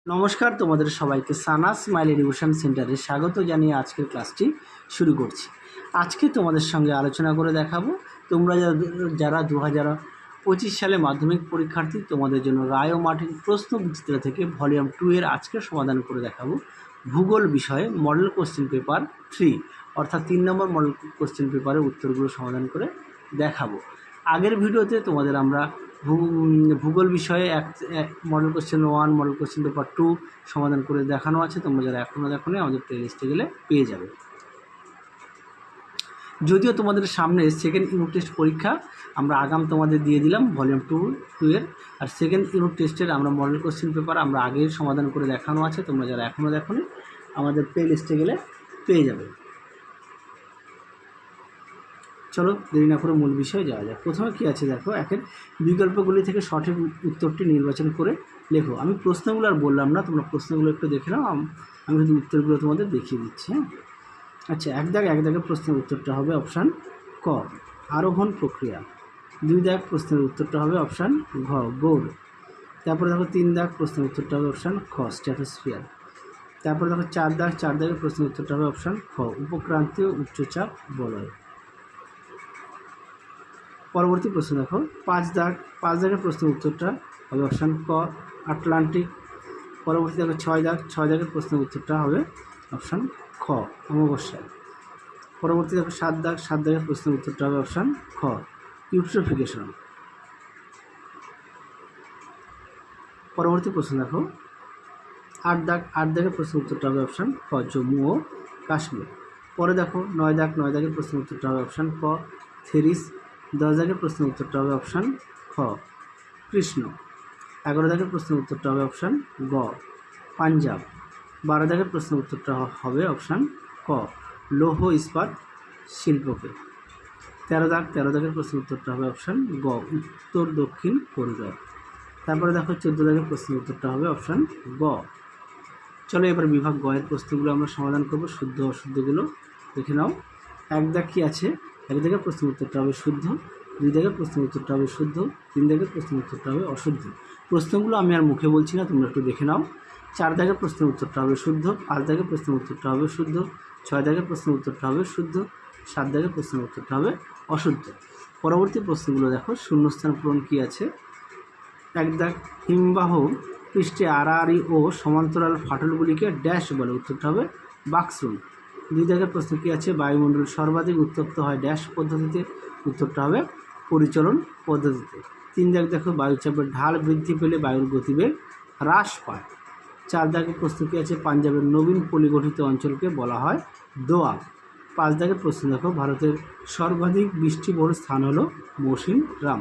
নমস্কার, তোমাদের সবাইকে সানা স্মাইল এডুকেশন সেন্টারে স্বাগত জানিয়ে আজকের ক্লাসটি শুরু করছি। আজকে তোমাদের সঙ্গে আলোচনা করে দেখাবো তোমরা যারা 2025 সালে মাধ্যমিক পরীক্ষার্থী, তোমাদের জন্য রায় ও মার্টিন প্রশ্ন বিচিত্রা থেকে ভলিউম 2 এর আজকের সমাধান করে দেখাবো ভূগোল বিষয়ে মডেল কোশ্চেন পেপার 3 অর্থাৎ 3 নম্বর মডেল কোশ্চেন পেপারের উত্তরগুলো সমাধান করে দেখাবো। আগের ভিডিওতে তোমাদের আমরা ভূগোল বিষয়ে model question 1 model question paper 2 সমাধান করে দেখানো আছে। তোমরা যারা এখনও দেখোনি আমাদের প্লেলিস্টে গেলে পেয়ে যাবে। যদিও তোমাদের সামনে সেকেন্ড ইউনিট টেস্ট পরীক্ষা আমরা আগাম তোমাদের দিয়ে দিলাম ভলিউম 2 এর, আর সেকেন্ড ইউনিট টেস্টের আমরা মডেল কোশ্চেন পেপার আমরা আগেই সমাধান করে দেখানো আছে। তোমরা যারা এখনও দেখোনি আমাদের প্লেলিস্টে গেলে পেয়ে যাবে। চলো দেরি না করে মূল বিষয়ে যাওয়া যায়। প্রথমে কী আছে দেখো, একের বিকল্পগুলি থেকে সঠিক উত্তরটি নির্বাচন করে লেখো। আমি প্রশ্নগুলো আর বললাম না, তোমরা প্রশ্নগুলো একটু দেখে নাও, আমি শুধু উত্তরগুলো তোমাদের দেখিয়ে দিচ্ছি। হ্যাঁ, আচ্ছা, এক দাগের প্রশ্নের উত্তরটা হবে অপশান ক আরোহণ প্রক্রিয়া। 2 দাগ প্রশ্নের উত্তরটা হবে অপশান ঘ গৌড়। তারপরে দেখো 3 দাগ প্রশ্নের উত্তরটা হবে অপশান খ স্ট্র্যাটোস্ফিয়ার। তারপরে দেখো 4 দাগের প্রশ্নের উত্তরটা হবে অপশান খ উপক্রান্তীয় উচ্চচাপ বলয়। পরবর্তী প্রশ্ন দেখো 5 দাগের প্রশ্নের উত্তরটা হবে অপশান ক আটলান্টিক। পরবর্তী দেখো 6 দাগের প্রশ্নের উত্তরটা হবে অপশান খ অমাবস্যা। পরবর্তী দেখো 7 দাগের প্রশ্নের উত্তরটা হবে অপশান খ ইউট্রোফিকেশন। পরবর্তী প্রশ্ন দেখো 8 দাগের প্রশ্নের উত্তরটা হবে অপশান খ জম্মু ও কাশ্মীর। পরে দেখো 9 দাগের প্রশ্নের উত্তরটা হবে অপশান ক থেরিস। 10 দাগের প্রশ্নের উত্তরটা হবে অপশান খ কৃষ্ণ। 11 দাগের প্রশ্নের উত্তরটা হবে অপশান গ পাঞ্জাব। 12 দাগের প্রশ্নের উত্তরটা হবে অপশান ক লৌহ ইস্পাত শিল্পকে। 13 দাগের প্রশ্নের উত্তরটা হবে অপশান গ উত্তর দক্ষিণ করিডর। তারপরে দেখো 14 দাগের প্রশ্নের উত্তরটা হবে অপশান গ। চলো এবার বিভাগ গ এর প্রশ্নগুলো আমরা সমাধান করব। শুদ্ধ অশুদ্ধগুলো দেখে নাও। 1 দাগ কী আছে, 1 দাগের প্রশ্নের উত্তরটা হবে শুদ্ধ। 2 দাগের প্রশ্নের উত্তরটা হবে শুদ্ধ। 3 দাগের প্রশ্নের উত্তরটা হবে অশুদ্ধ। প্রশ্নগুলো আমি আর মুখে বলছি না, তোমরা একটু দেখে নাও। 4 দাগের প্রশ্নের উত্তরটা হবে শুদ্ধ। 5 দাগের প্রশ্নের উত্তরটা হবে শুদ্ধ। 6 দাগের প্রশ্নের উত্তরটা হবে শুদ্ধ। 7 দাগের প্রশ্নের উত্তরটা হবে অশুদ্ধ। পরবর্তী প্রশ্নগুলো দেখো, শূন্যস্থান পূরণ কী আছে। 1 দাগ হিমবাহ পৃষ্ঠে আড়াআড়ি ও সমান্তরাল ফাটলগুলিকে ড্যাশ বলে, উত্তরটা হবে বাকসুল। 2 দাগের প্রশ্ন কী আছে, বায়ুমণ্ডল সর্বাধিক উত্তপ্ত হয় ড্যাশ পদ্ধতিতে, উত্তরটা হবে পরিচলন পদ্ধতিতে। 3 দাগ দেখো, বায়ুচাপের ঢাল বৃদ্ধি পেলে বায়ুর গতিবেগ হ্রাস পায়। 4 দাগের প্রশ্ন কী আছে, পাঞ্জাবের নবীন পলিগঠিত অঞ্চলকে বলা হয় দোয়াব। 5 দাগের প্রশ্ন দেখো, ভারতের সর্বাধিক বৃষ্টিবহুল স্থান হলো মৌসিনরাম।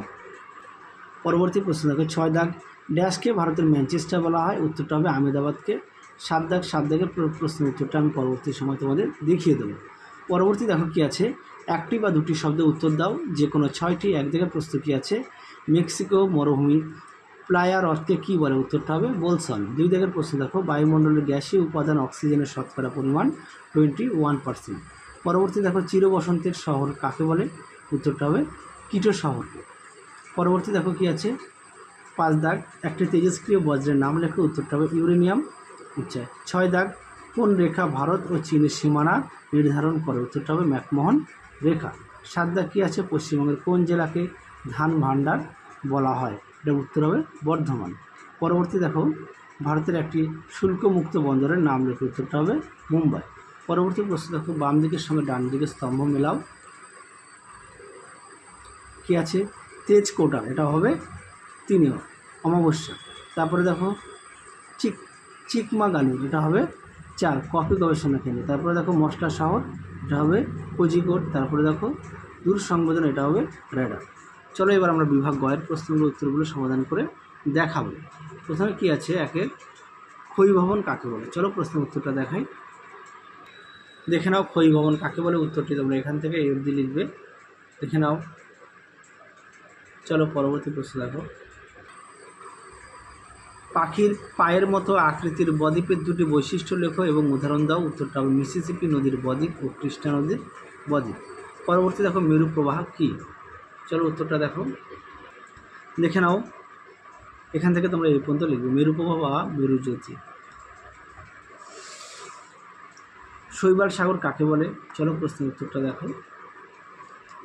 পরবর্তী প্রশ্ন দেখো 6 দাগ ড্যাশকে ভারতের ম্যানচেস্টার বলা হয়, উত্তরটা হবে আহমেদাবাদকে। 7 দাগের প্রশ্নের উত্তরটা আমি পরবর্তী সময় তোমাদের দেখিয়ে দেবো। পরবর্তী দেখো কী আছে, একটি বা দুটি শব্দে উত্তর দাও, যে কোনো 6টি। 1 দাগের প্রশ্ন কী আছে, মেক্সিকো মরুভূমি প্লায়ার অর্থে কী বলে, উত্তরটা হবে বলসন। 2 দাগের প্রশ্ন দেখো, বায়ুমণ্ডলের গ্যাসীয় উপাদান অক্সিজেনের শতকরা পরিমাণ 21%। পরবর্তী দেখো, চিরবসন্তের শহর কাকে বলে, উত্তরটা হবে কিটো শহরকে। পরবর্তী দেখো কী আছে, 5 দাগ একটি তেজস্ক্রিয় বজ্রের নাম লেখো, উত্তরটা হবে ইউরেনিয়াম। আচ্ছা, 6 দাগ কোন রেখা ভারত ও চীনের সীমানা নির্ধারণ করে, উত্তরটা হবে ম্যাকমোহন রেখা। 7 দাগ কী আছে, পশ্চিমবঙ্গের কোন জেলাকে ধান ভাণ্ডার বলা হয়, এটা উত্তর হবে বর্ধমান। পরবর্তী দেখো, ভারতের একটি শুল্কমুক্ত বন্দরের নাম লেখো, উত্তরটা হবে মুম্বাই। পরবর্তী প্রশ্ন দেখো, বাম দিকের সঙ্গে ডান দিকের স্তম্ভ মেলাও। কী আছে, তেজ কোটার, এটা হবে 3 অমাবস্যা। তারপরে দেখো চিকমাগালুর, এটা হবে 4 কফি গবেষণা কেন্দ্র। তারপরে দেখো মশলা শহর, এটা হবে কোজিকোড। তারপরে দেখো দূর সংবেদন, এটা হবে রেডার। চলো এবার আমরা বিভাগ গ এর প্রশ্নগুলো উত্তরগুলো সমাধান করে দেখাবো। প্রথমে কী আছে, 1 ক্ষয়ীভবন কাকে বলে। চলো প্রশ্নের উত্তরটা দেখাই, দেখে নাও। ক্ষয়ীভবন কাকে বলে, উত্তরটি তোমরা এখান থেকে এই অবধি লিখবে, দেখে নাও। চলো পরবর্তী প্রশ্ন দেখো, পাখির পায়ের মতো আকৃতির বদ্বীপের 2টি বৈশিষ্ট্য লেখো এবং উদাহরণ দাও, উত্তরটা হবে মিসিসিপি নদীর বদ্বীপ ও কৃষ্ণা নদীর বদ্বীপ। পরবর্তী দেখো, মেরু প্রবাহ কী। চলো উত্তরটা দেখো, দেখে নাও। এখান থেকে তোমরা এই পর্যন্ত লিখবে, মেরু প্রবাহ বা মেরুজ্যোতি। শৈবাল সাগর কাকে বলে? চলো প্রশ্নের উত্তরটা দেখো।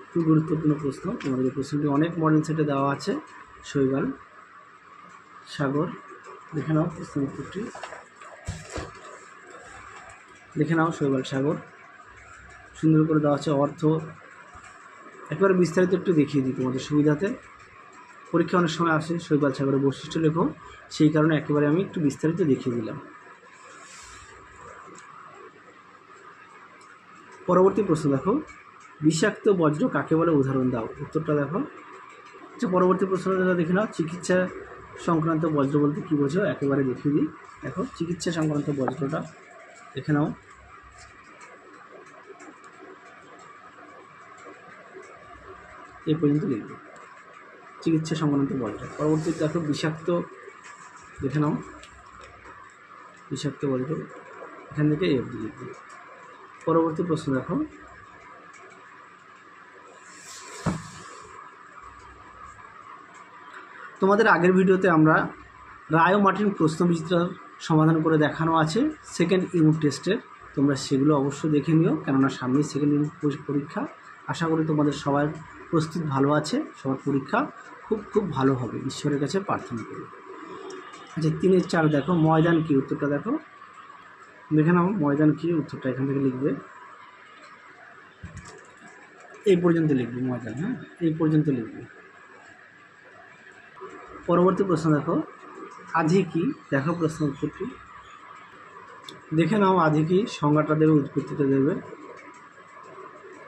খুব গুরুত্বপূর্ণ প্রশ্ন, তোমাদের প্রশ্নটি অনেক মডেল সেটে দেওয়া আছে। শৈবাল সাগর, দেখে নাও প্রশ্নের উত্তরটি, দেখে নাও। শৈবাল সাগর সুন্দর করে দেওয়া আছে। অর্থ একেবারে বিস্তারিত একটু দেখিয়ে দিই তোমাদের সুবিধাতে। পরীক্ষা অনেক সময় আসে শৈবাল সাগরের বৈশিষ্ট্য লেখো, সেই কারণে একেবারে আমি একটু বিস্তারিত দেখিয়ে দিলাম। পরবর্তী প্রশ্ন দেখো, বিষাক্ত বজ্র কাকে বলে? উদাহরণ দাও। উত্তরটা দেখো। আচ্ছা, পরবর্তী প্রশ্নটা দেখে নাও। চিকিৎসা সংক্রান্ত বজ্র বলতে কী বোঝো? একেবারে দেখিয়ে দিই। দেখো, চিকিৎসা সংক্রান্ত বজ্রটা দেখে নাও। এই পর্যন্ত লিখবে চিকিৎসা সংক্রান্ত বজ্র। পরবর্তীতে দেখো বিষাক্ত, দেখে নাও বিষাক্ত বজ্র, এখান থেকে এই অবধি লিখবে। পরবর্তী প্রশ্ন দেখো, তোমাদের আগের ভিডিওতে আমরা রায় ও মার্টিন প্রশ্নবিচিত্রার সমাধান করে দেখানো আছে সেকেন্ড ইউনিট টেস্টের, তোমরা সেগুলো অবশ্যই দেখে নিও, কেননা সামনেই সেকেন্ড ইউনিট পরীক্ষা। আশা করি তোমাদের সবার প্রস্তুত ভালো আছে, সবার পরীক্ষা খুব খুব ভালো হবে, ঈশ্বরের কাছে প্রার্থনা করি। আচ্ছা, 3-4 দেখো, ময়দান কী? উত্তরটা দেখো, দেখে নাও ময়দান কী? উত্তরটা এখান থেকে লিখবে, এই পর্যন্ত লিখবে ময়দান। হ্যাঁ, এই পর্যন্ত লিখবে। পরবর্তী প্রশ্ন দেখো, আধি কি? দেখো প্রশ্ন উত্তরটি, দেখে নাও আধি কি? সংজ্ঞাটা দেবে, উৎপত্তিটা দেবে।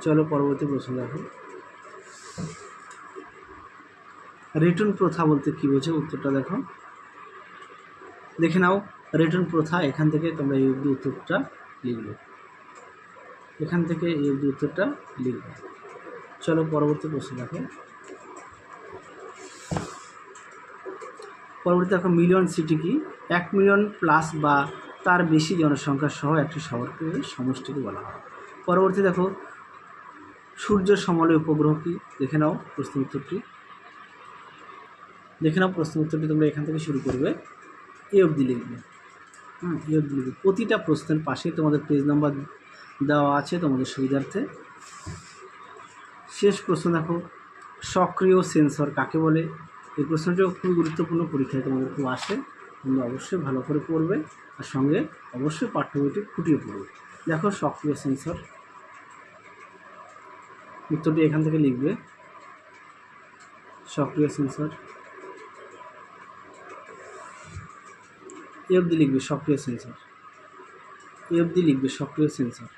চলো পরবর্তী প্রশ্ন দেখো, রিটন প্রথা বলতে কী বোঝো? উত্তরটা দেখো, দেখে নাও রিটন প্রথা, এখান থেকে তোমরা এই অবধি উত্তরটা লিখবে, এখান থেকে এই অবধি উত্তরটা লিখবে। চলো পরবর্তী প্রশ্ন দেখো, পরবর্তী দেখো মিলিয়ন সিটি কি? 1 মিলিয়ন প্লাস বা তার বেশি জনসংখ্যা সহ একটি শহরকে সমষ্টিকে বলা হয়। পরবর্তী দেখো, সূর্যের সমলে উপগ্রহ কি? দেখে নাও প্রশ্ন উত্তরটি, দেখে নাও প্রশ্ন উত্তরটি, তোমরা এখান থেকে শুরু করবে, এই অবধি লিখবে। এই অবধি লিখবে। প্রতিটা প্রশ্নের পাশেই তোমাদের পেজ নাম্বার দেওয়া আছে তোমাদের সুবিধার্থে। শেষ প্রশ্ন দেখো, সক্রিয় সেন্সর কাকে বলে? এই প্রশ্নটিও খুবই গুরুত্বপূর্ণ, পরীক্ষায় তোমাদের খুব আসে, তোমরা অবশ্যই ভালো করে পড়বে, আর সঙ্গে অবশ্যই পাঠ্য বইটি খুঁটিয়ে পড়বে। দেখো সক্রিয় সেন্সর, উত্তরটি এখান থেকে লিখবে, সক্রিয় সেন্সর, এই অবধি লিখবে সক্রিয় সেন্সর, এই অবধি লিখবে সক্রিয় সেন্সর।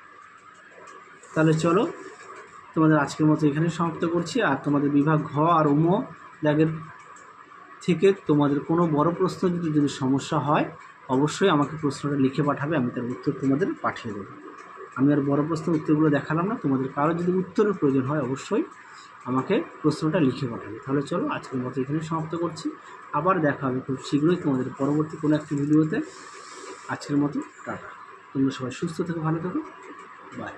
তাহলে চলো তোমাদের আজকের মতো এখানে সমাপ্ত করছি। আর তোমাদের বিভাগ ঘ আর উম দাগের থেকে তোমাদের কোনো বড় প্রশ্ন যদি সমস্যা হয়, অবশ্যই আমাকে প্রশ্নটা লিখে পাঠাবে, আমি তার উত্তর তোমাদের পাঠিয়ে দেবো। আমি আর বড় প্রশ্নের উত্তরগুলো দেখালাম না, তোমাদের কারো যদি উত্তরের প্রয়োজন হয় অবশ্যই আমাকে প্রশ্নটা লিখে পাঠাবে। তাহলে চলো আজকের মতো এখানে সমাপ্ত করছি, আবার দেখা হবে খুব শীঘ্রই তোমাদের পরবর্তী কোনো একটি ভিডিওতে। আজকের মতো টাটা, তোমরা সবাই সুস্থ থেকো, ভালো থেকো, বাই।